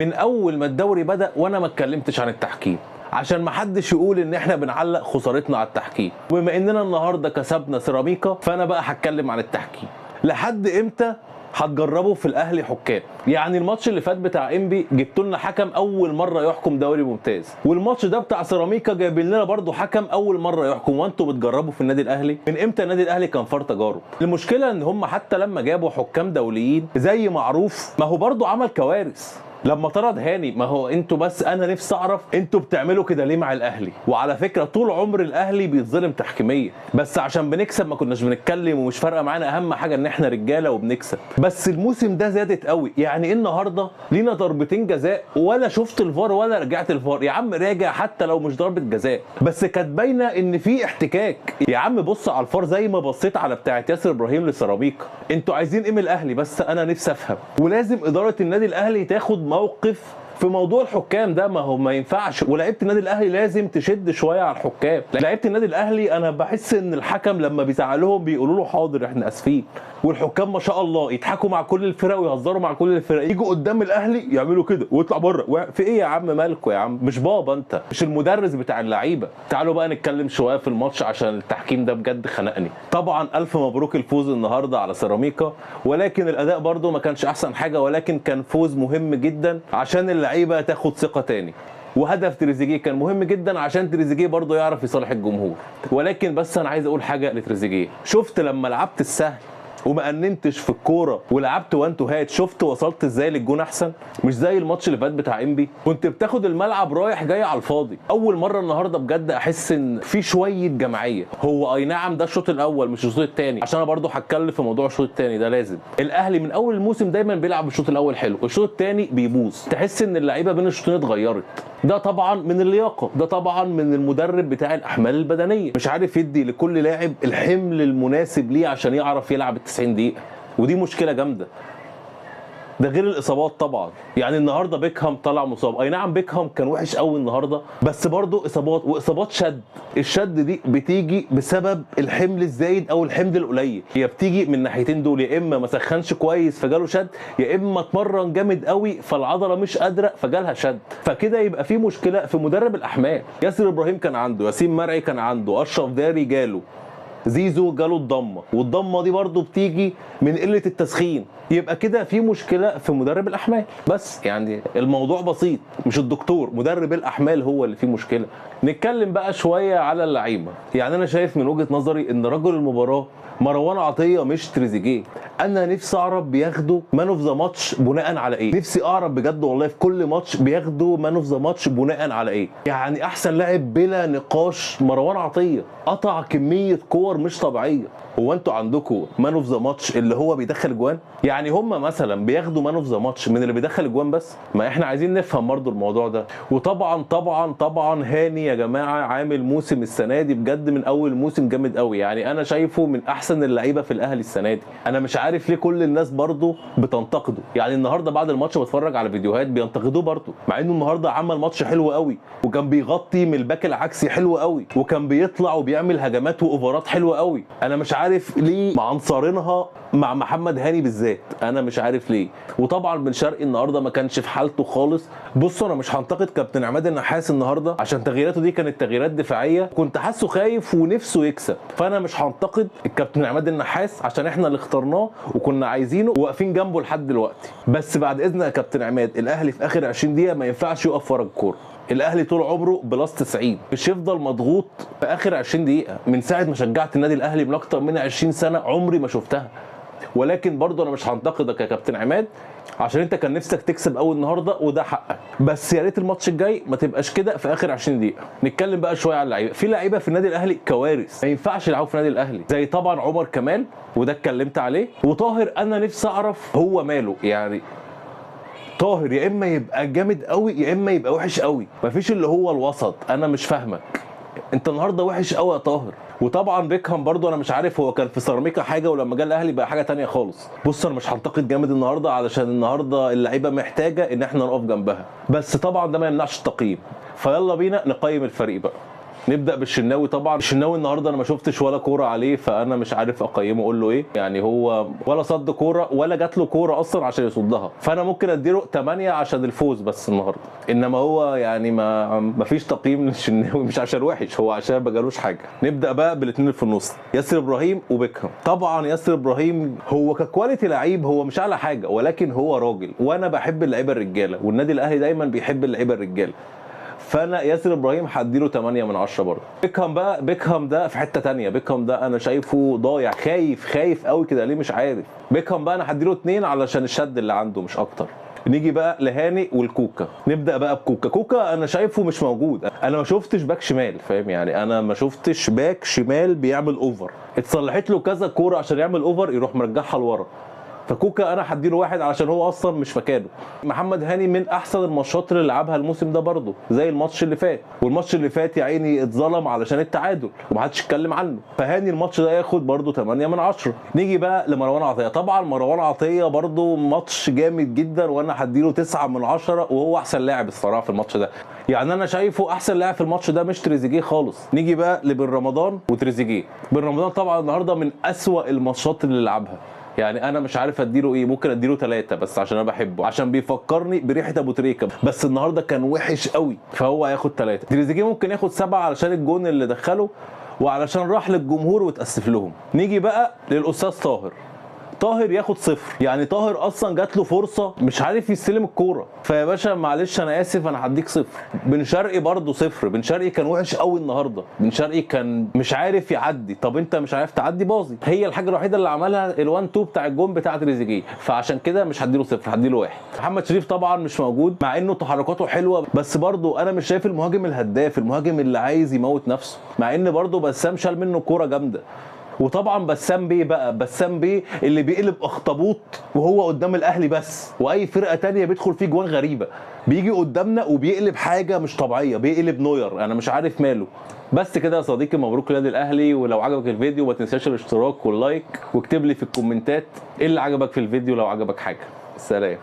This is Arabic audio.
من اول ما الدوري بدأ وانا ما اتكلمتش عن التحكيم، عشان ما حدش يقول ان احنا بنعلق خسارتنا على التحكيم. وبما اننا النهارده كسبنا سيراميكا فانا بقى هتكلم عن التحكيم. لحد امتى هتجربوا في الاهلي حكام؟ يعني الماتش اللي فات بتاع انبي جبتوا لنا حكم اول مره يحكم دوري ممتاز، والماتش ده بتاع سيراميكا جايبين لنا برضه حكم اول مره يحكم، وانتوا بتجربوا في النادي الاهلي؟ من امتى النادي الاهلي كان فار تجارب؟ المشكله ان هم حتى لما جابوا حكام دوليين زي معروف ما هو برضه عمل كوارث. لما طرد هاني، ما هو انتوا بس انا نفسي اعرف انتوا بتعملوا كده ليه مع الاهلي؟ وعلى فكره طول عمر الاهلي بيتظلم تحكيميا، بس عشان بنكسب ما كناش بنتكلم ومش فارقه معانا، اهم حاجه ان احنا رجاله وبنكسب. بس الموسم ده زادت قوي، يعني النهارده لينا ضربتين جزاء ولا شفت الفار ولا رجعت الفار. يا عم راجع حتى لو مش ضربه جزاء، بس كانت باينه ان في احتكاك. يا عم بص على الفار زي ما بصيت على بتاعه ياسر ابراهيم لسيراميكا. انتوا عايزين ايه من الاهلي؟ بس انا نفسي افهم. ولازم اداره النادي الاهلي تاخد موقف في موضوع الحكام ده، ما هو ما ينفعش. ولاعيبه النادي الاهلي لازم تشد شويه على الحكام. لعيبه النادي الاهلي انا بحس ان الحكم لما بيزعلهم بيقولوا له حاضر احنا اسفين، والحكام ما شاء الله يضحكوا مع كل الفرق ويهزروا مع كل الفرق، يجوا قدام الاهلي يعملوا كده ويطلع بره. في ايه يا عم؟ مالكوا يا عم؟ مش بابا انت، مش المدرس بتاع اللعيبه. تعالوا بقى نتكلم شويه في الماتش عشان التحكيم ده بجد خنقني. طبعا الف مبروك الفوز النهارده على سيراميكا، ولكن الاداء برده ما كانش احسن حاجه، ولكن كان فوز مهم جدا عشان اللعيبه تاخد ثقه تاني. وهدف تريزيجيه كان مهم جدا عشان تريزيجيه برضه يعرف يصالح الجمهور. ولكن بس انا عايز اقول حاجه لتريزيجيه، شفت لما لعبت السهل وما اننتش في الكوره ولعبت وان تو هات، شفت وصلت ازاي للجون احسن؟ مش زي الماتش اللي فات بتاع انبي كنت بتاخد الملعب رايح جاي على الفاضي. اول مره النهارده بجد احس ان في شويه جماعيه. هو اي نعم ده الشوط الاول مش الشوط الثاني، عشان انا برضو هتكلم في موضوع الشوط الثاني ده. لازم الاهلي من اول الموسم دايما بيلعب الشوط الاول حلو، الشوط الثاني بيبوظ، تحس ان اللعيبه بين الشوطين اتغيرت. ده طبعا من اللياقه، ده طبعا من المدرب بتاع الاحمال البدنيه، مش عارف يدي لكل لاعب الحمل المناسب ليه عشان يعرف يلعب ال 90 دقيقه، ودي مشكله جامده. ده غير الاصابات طبعا. يعني النهارده بيكهام طلع مصاب، اي نعم بيكهام كان وحش قوي النهارده، بس برضه اصابات، واصابات شد. الشد دي بتيجي بسبب الحمل الزايد او الحمل القليل، هي بتيجي من الناحيتين دول، يا اما ما سخنش كويس فجاله شد، يا اما اتمرن جامد قوي فالعضله مش قادره فجالها شد. فكده يبقى في مشكله في مدرب الاحمال. ياسر ابراهيم كان عنده، ياسين مرعي كان عنده، اشرف داري جاله، زيزو جاله الضمه، والضمه دي برضو بتيجي من قله التسخين. يبقى كده في مشكله في مدرب الاحمال. بس يعني الموضوع بسيط، مش الدكتور، مدرب الاحمال هو اللي فيه مشكله. نتكلم بقى شويه على اللعيبه. يعني انا شايف من وجهه نظري ان رجل المباراه مروان عطيه مش تريزيجيه. انا نفسي اعرف بياخدوا مان اوف ذا ماتش بناء على ايه؟ نفسي اعرف بجد والله في كل ماتش بياخدوا مان اوف ذا ماتش بناء على ايه؟ يعني احسن لاعب بلا نقاش مروان عطيه، قطع كميه كور مش طبيعيه. هو انتوا عندكم مان اوف ذا ماتش اللي هو بيدخل جوان؟ يعني هم مثلا بياخدوا مان اوف ذا ماتش من اللي بيدخل جوان بس؟ ما احنا عايزين نفهم برضو الموضوع ده. وطبعا طبعا طبعا هاني يا جماعه عامل موسم السنه دي بجد من اول موسم جامد قوي. يعني انا شايفه من احسن اللعيبه في الاهلي السنه دي. انا مش عارف ليه كل الناس برضو بتنتقده. يعني النهارده بعد الماتش بتفرج على فيديوهات بينتقدوه برضو، مع انه النهارده عمل ماتش حلو قوي، وكان بيغطي من الباك العكسي حلو قوي، وكان بيطلع وبيعمل هجمات واوفرات حلوه قوي. انا مش عارف ليه معنصرينها مع محمد هاني بالذات، انا مش عارف ليه. وطبعا بن شرقي النهارده ما كانش في حالته خالص. بصوا انا مش هنتقد كابتن عماد النحاس النهارده عشان تغييراته دي كانت تغييرات دفاعيه، كنت حاسه خايف ونفسه يكسب، فانا مش هنتقد الكابتن عماد النحاس عشان احنا اللي اخترناه وكنا عايزينه وواقفين جنبه لحد دلوقتي. بس بعد اذنك يا كابتن عماد، الاهلي في اخر 20 دقيقه ما ينفعش يقف ورا الكوره. الاهلي طول عمره بلس 90، مش يفضل مضغوط في اخر 20 دقيقه. من ساعه ما شجعت النادي الاهلي من اكتر من 20 سنه عمري ما شفتها. ولكن برضه انا مش هنتقدك يا كابتن عماد عشان انت كان نفسك تكسب اول النهارده وده حقك، بس يا ريت الماتش الجاي ما تبقاش كده في اخر 20 دقيقه. نتكلم بقى شويه على اللعيبه. في لعيبه في النادي الاهلي كوارث، ما ينفعش يلعبوا في النادي الاهلي، زي طبعا عمر كمال وده اتكلمت عليه، وطاهر انا نفسي اعرف هو ماله. يعني طاهر يا اما يبقى جامد قوي يا اما يبقى وحش قوي، مفيش اللي هو الوسط. انا مش فاهمك، انت النهارده وحش قوي يا طاهر. وطبعا بيكهام برضو انا مش عارف هو كان في سيراميكا حاجه ولما جه الاهلي بقى حاجه تانية خالص. بص انا مش هنتقد جامد النهارده علشان النهارده اللعيبه محتاجه ان احنا نقف جنبها، بس طبعا ده ما يمنعش التقييم. فيلا بينا نقيم الفريق بقى. نبدا بالشناوي. طبعا الشناوي النهارده انا ما شفتش ولا كوره عليه، فانا مش عارف اقيمه اقول له ايه. يعني هو ولا صد كوره ولا جات له كوره اصلا عشان يصدها، فانا ممكن اديله 8 عشان الفوز بس النهارده. انما هو يعني ما فيش تقييم للشناوي، مش عشان وحش، هو عشان ما جالوش حاجه. نبدا بقى بالاثنين اللي في النص، ياسر ابراهيم وبيكهام. طبعا ياسر ابراهيم هو ككواليتي لعيب هو مش اعلى حاجه، ولكن هو راجل، وانا بحب اللعيبه الرجاله، والنادي الاهلي دايما بيحب اللعيبه الرجاله، فانا ياسر ابراهيم هديله 8 من 10 برضه. بيكهام بقى، بيكهام ده في حته ثانيه، بيكهام ده انا شايفه ضايع، خايف قوي كده ليه مش عارف. بيكهام بقى انا هديله 2 علشان الشد اللي عنده مش اكتر. نيجي بقى لهاني والكوكا. نبدا بقى بكوكا. كوكا انا شايفه مش موجود، انا ما شفتش باك شمال، فاهم يعني، انا ما شفتش باك شمال بيعمل اوفر. اتصلحت له كذا كوره عشان يعمل اوفر يروح مرجعها لورا. فكوكا انا هديله 1 علشان هو اصلا مش مكانه. محمد هاني من احسن الماتشات اللي لعبها الموسم ده برضه، زي الماتش اللي فات، والماتش اللي فات يا عيني اتظلم علشان التعادل ومحدش اتكلم عنه، فهاني الماتش ده ياخد برضه 8 من 10. نيجي بقى لمروان عطيه. طبعا مروان عطيه برضه ماتش جامد جدا، وانا هديله 9 من 10، وهو احسن لاعب الصراحه في الماتش ده. يعني انا شايفه احسن لاعب في الماتش ده مش تريزيجيه خالص. نيجي بقى لبن رمضان وتريزيجيه. بن رمضان طبعا النهارده من اسوأ الماتشات اللي لعبها، يعني انا مش عارف اديله ايه، ممكن اديله 3 بس عشان انا بحبه، عشان بيفكرني بريحه ابو تريكه، بس النهارده كان وحش قوي فهو هياخد 3. تريزيجيه ممكن ياخد 7 علشان الجون اللي دخله وعلشان راح للجمهور وتاسف لهم. نيجي بقى للاستاذ طاهر. طاهر ياخد 0، يعني طاهر اصلا جات له فرصه مش عارف يستلم الكوره، فيا باشا معلش انا اسف انا هديك 0. بن شرقي برضه 0، بن شرقي كان وحش قوي النهارده، بن شرقي كان مش عارف يعدي. طب انت مش عارف تعدي باظي، هي الحاجه الوحيده اللي عملها ال1 2 بتاع الجون بتاع تريزيجيه، فعشان كده مش هديله 0، هديله 1. محمد شريف طبعا مش موجود، مع انه تحركاته حلوه، بس برضه انا مش شايف المهاجم الهداف، المهاجم اللي عايز يموت نفسه، مع ان برضه بسام شال منه كوره جامده. وطبعا بسام بيه بقى، بسام بيه اللي بيقلب اخطبوط وهو قدام الاهلي بس، واي فرقه تانية بيدخل فيه جوان غريبه، بيجي قدامنا وبيقلب حاجه مش طبيعيه، بيقلب نوير، انا مش عارف ماله. بس كده يا صديقي، مبروك للنادي الاهلي. ولو عجبك الفيديو ما تنساش الاشتراك واللايك، واكتب لي في الكومنتات ايه اللي عجبك في الفيديو لو عجبك حاجه. سلام.